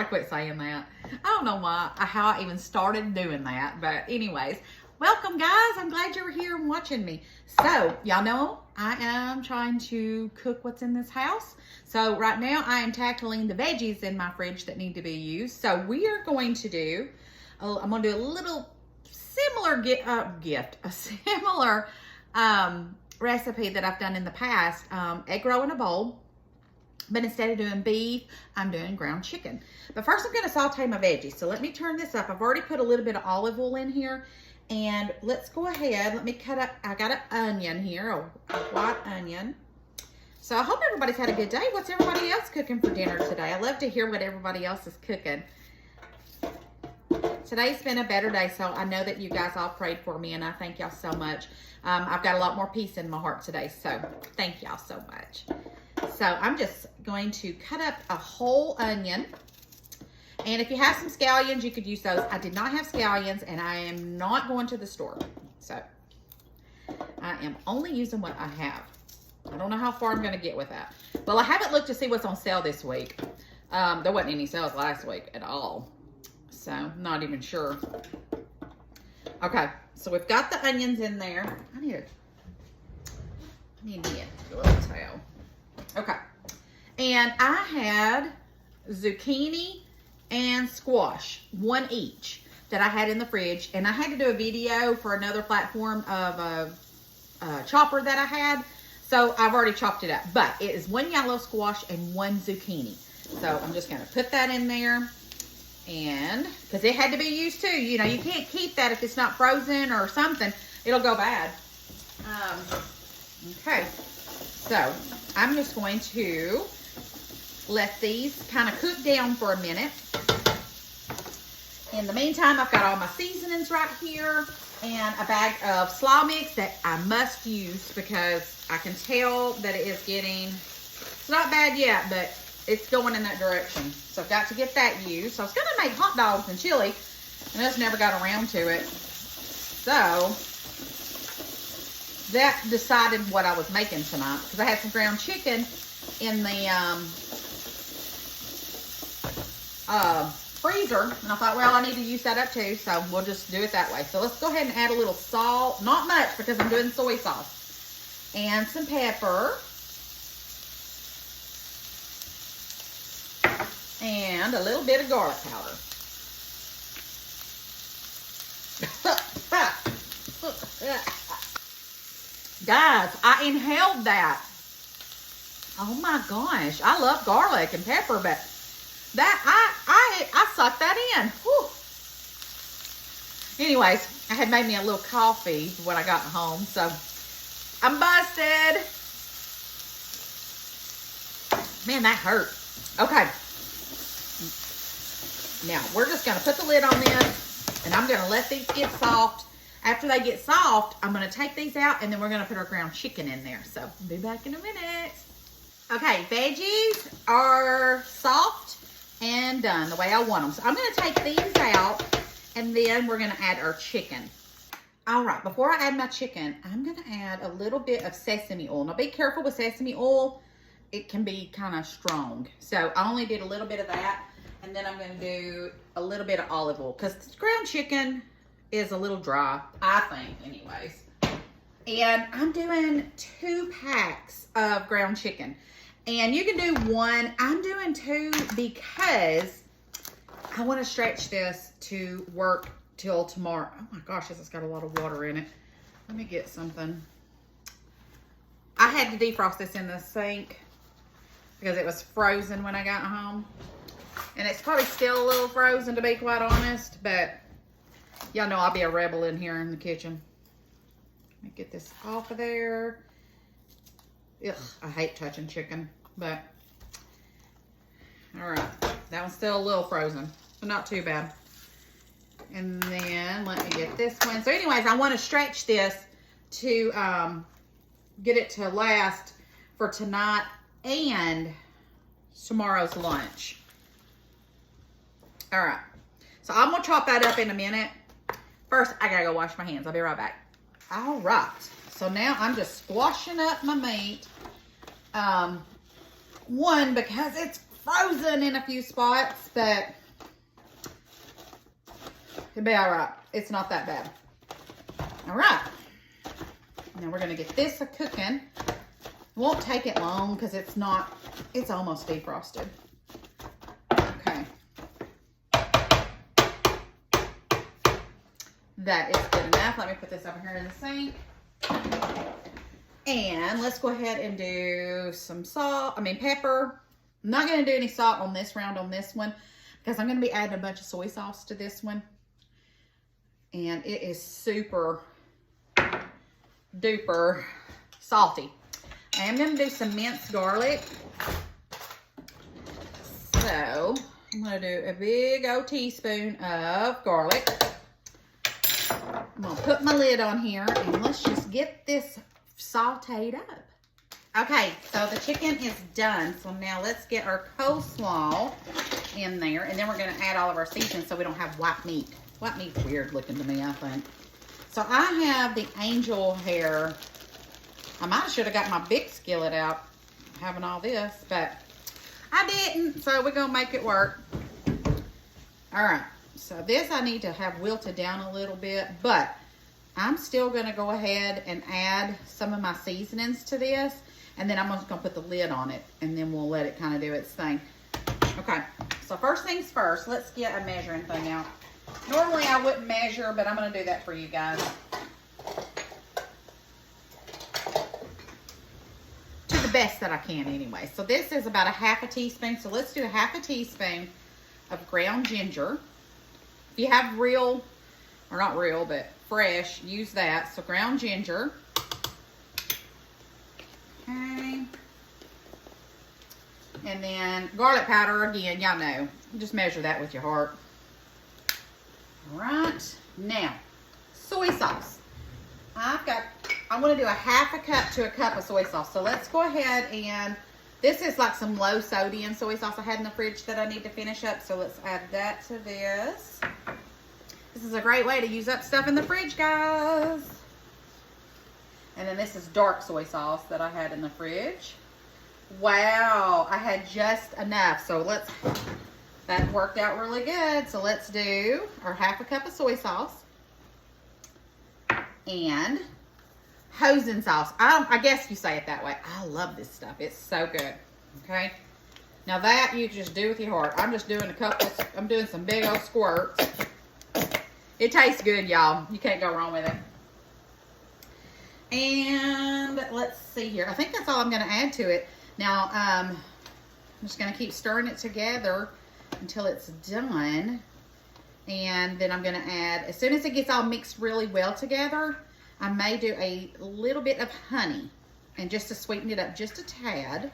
quit saying that. I don't know how I even started doing that. But anyways, welcome guys. I'm glad you're here and watching me. So y'all know I am trying to cook what's in this house. So right now I am tackling the veggies in my fridge that need to be used. So we are going to do, I'm going to do a little similar recipe that I've done in the past. Egg roll in a bowl. But instead of doing beef, I'm doing ground chicken. But first I'm gonna saute my veggies. So let me turn this up. I've already put a little bit of olive oil in here. And let's go ahead, let me cut up, I got an onion here, a white onion. So I hope everybody's had a good day. What's everybody else cooking for dinner today? I love to hear what everybody else is cooking. Today's been a better day, so I know that you guys all prayed for me, and I thank y'all so much. I've got a lot more peace in my heart today, so thank y'all so much. So I'm just going to cut up a whole onion. And if you have some scallions, you could use those. I did not have scallions, and I am not going to the store. So I am only using what I have. I don't know how far I'm going to get with that. Well, I haven't looked to see what's on sale this week. There wasn't any sales last week at all. So I'm not even sure. Okay, so we've got the onions in there. I need to get a little towel. Okay, and I had zucchini and squash, one each, that I had in the fridge. And I had to do a video for another platform of a chopper that I had. So I've already chopped it up. But it is one yellow squash and one zucchini. So I'm just going to put that in there. And, because it had to be used too. You know, you can't keep that if it's not frozen or something. It'll go bad. Okay. So, I'm just going to let these kind of cook down for a minute. In the meantime, I've got all my seasonings right here and a bag of slaw mix that I must use because I can tell that it is getting, it's not bad yet, but it's going in that direction. So I've got to get that used. So I was going to make hot dogs and chili, and I just never got around to it. So that decided what I was making tonight, because I had some ground chicken in the freezer, and I thought, well, I need to use that up too, so we'll just do it that way. So let's go ahead and add a little salt, not much because I'm doing soy sauce, and some pepper, and a little bit of garlic powder. Guys, I inhaled that. Oh my gosh, I love garlic and pepper, but that I sucked that in. Whew. Anyways, I had made me a little coffee when I got home, so I'm busted. Man, that hurt. Okay. Now, we're just going to put the lid on this, and I'm going to let these get soft. After they get soft, I'm going to take these out, and then we're going to put our ground chicken in there. So, I'll be back in a minute. Okay, veggies are soft and done the way I want them. So, I'm going to take these out, and then we're going to add our chicken. All right, before I add my chicken, I'm going to add a little bit of sesame oil. Now, be careful with sesame oil. It can be kind of strong. So, I only did a little bit of that. And then I'm going to do a little bit of olive oil, because ground chicken is a little dry, I think, anyways. And I'm doing 2 packs of ground chicken. And you can do 1. I'm doing 2 because I want to stretch this to work till tomorrow. Oh my gosh, this has got a lot of water in it. Let me get something. I had to defrost this in the sink because it was frozen when I got home. And it's probably still a little frozen, to be quite honest, but y'all know I'll be a rebel in here in the kitchen. Let me get this off of there. Ugh, I hate touching chicken, but all right. That one's still a little frozen, but not too bad. And then let me get this one. So anyways, I want to stretch this to get it to last for tonight and tomorrow's lunch. All right, so I'm gonna chop that up in a minute. First, I gotta go wash my hands. I'll be right back. All right, so now I'm just squashing up my meat. One, because it's frozen in a few spots, but it'll be all right. It's not that bad. All right. Now we're going to get this cooking. Won't take it long because it's almost defrosted. Okay. That is good enough. Let me put this over here in the sink. And let's go ahead and do some pepper. I'm not going to do any salt on this round on this one because I'm going to be adding a bunch of soy sauce to this one. And it is super duper salty. I am going to do some minced garlic. So I'm going to do a big old teaspoon of garlic. I'm going to put my lid on here and let's just get this sauteed up. Okay, so the chicken is done. So now let's get our coleslaw in there, and then we're going to add all of our seasonings so we don't have white meat. White meat's weird looking to me, I think. So I have the angel hair. I might should have got my big skillet out having all this, but I didn't, so we're going to make it work. All right, so this I need to have wilted down a little bit, but I'm still going to go ahead and add some of my seasonings to this, and then I'm just going to put the lid on it, and then we'll let it kind of do its thing. Okay, so first things first, let's get a measuring thing out. Normally I wouldn't measure, but I'm going to do that for you guys. To the best that I can anyway. So this is about a half a teaspoon, so let's do a half a teaspoon of ground ginger. If you have real, or not real, but fresh, use that. So ground ginger. Okay. And then garlic powder, again, y'all know. Just measure that with your heart. All right. Now, soy sauce. I'm going to do a half a cup to a cup of soy sauce. So let's go ahead and, this is like some low sodium soy sauce I had in the fridge that I need to finish up. So let's add that to this. This is a great way to use up stuff in the fridge, guys. And then this is dark soy sauce that I had in the fridge. Wow, I had just enough. So that worked out really good. So let's do our half a cup of soy sauce. And hoisin sauce. I guess you say it that way. I love this stuff. It's so good. Okay. Now that you just do with your heart. I'm just doing I'm doing some big old squirts. It tastes good, y'all. You can't go wrong with it. And let's see here. I think that's all I'm going to add to it. Now, I'm just going to keep stirring it together until it's done. And then I'm going to add, as soon as it gets all mixed really well together, I may do a little bit of honey. And just to sweeten it up just a tad.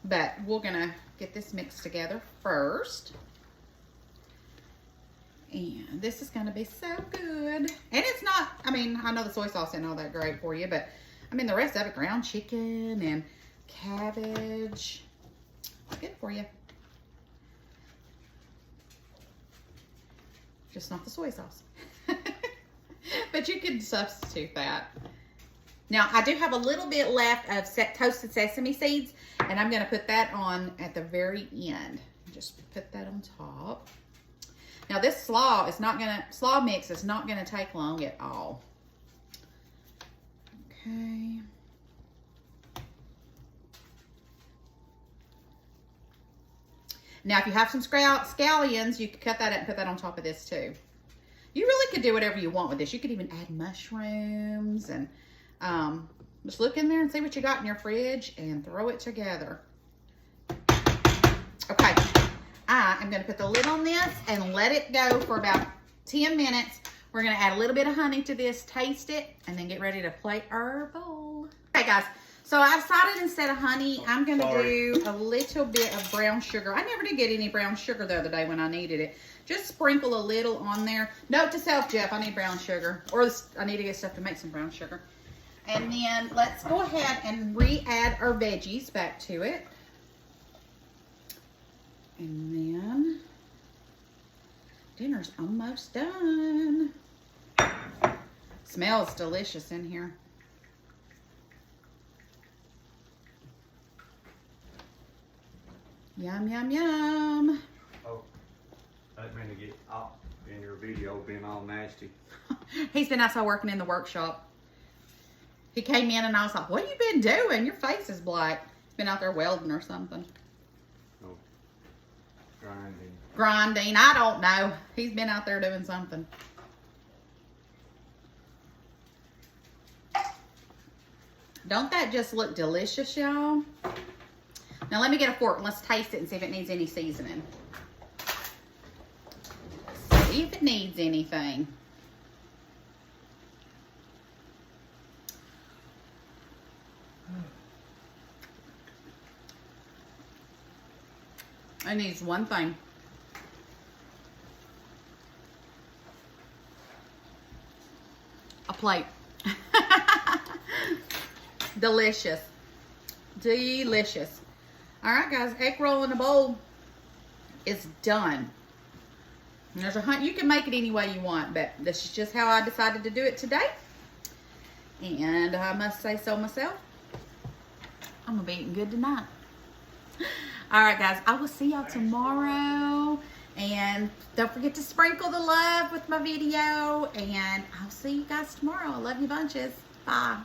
But we're going to get this mixed together first. And this is going to be so good. And it's not, I mean, I know the soy sauce isn't all that great for you, but I mean, the rest of it, ground chicken and cabbage, good for you. Just not the soy sauce. But you can substitute that. Now, I do have a little bit left of toasted sesame seeds, and I'm going to put that on at the very end. Just put that on top. Now this slaw mix is not gonna take long at all. Okay. Now if you have some scallions, you could cut that out and put that on top of this too. You really could do whatever you want with this. You could even add mushrooms and just look in there and see what you got in your fridge and throw it together. Okay. I'm going to put the lid on this and let it go for about 10 minutes. We're going to add a little bit of honey to this, taste it, and then get ready to plate our bowl. Okay, guys. So I decided instead of honey, I'm going to do a little bit of brown sugar. I never did get any brown sugar the other day when I needed it. Just sprinkle a little on there. Note to self, Jeff, I need brown sugar. Or I need to get stuff to make some brown sugar. And then let's go ahead and re-add our veggies back to it. And then dinner's almost done. Smells delicious in here. Yum, yum, yum. Oh, I didn't mean to get off in your video being all nasty. He's been outside working in the workshop. He came in and I was like, what have you been doing? Your face is black. He's been out there welding or something. Oh, grinding. Grinding, I don't know. He's been out there doing something. Don't that just look delicious, y'all? Now let me get a fork and let's taste it and see if it needs any seasoning. See if it needs anything. It needs one thing. A plate. Delicious. Delicious. All right, guys. Egg roll in a bowl is done. And there's a hunt. You can make it any way you want, but this is just how I decided to do it today. And I must say so myself. I'm going to be eating good tonight. All right, guys. I will see y'all tomorrow. And don't forget to sprinkle the love with my video. And I'll see you guys tomorrow. I love you bunches. Bye.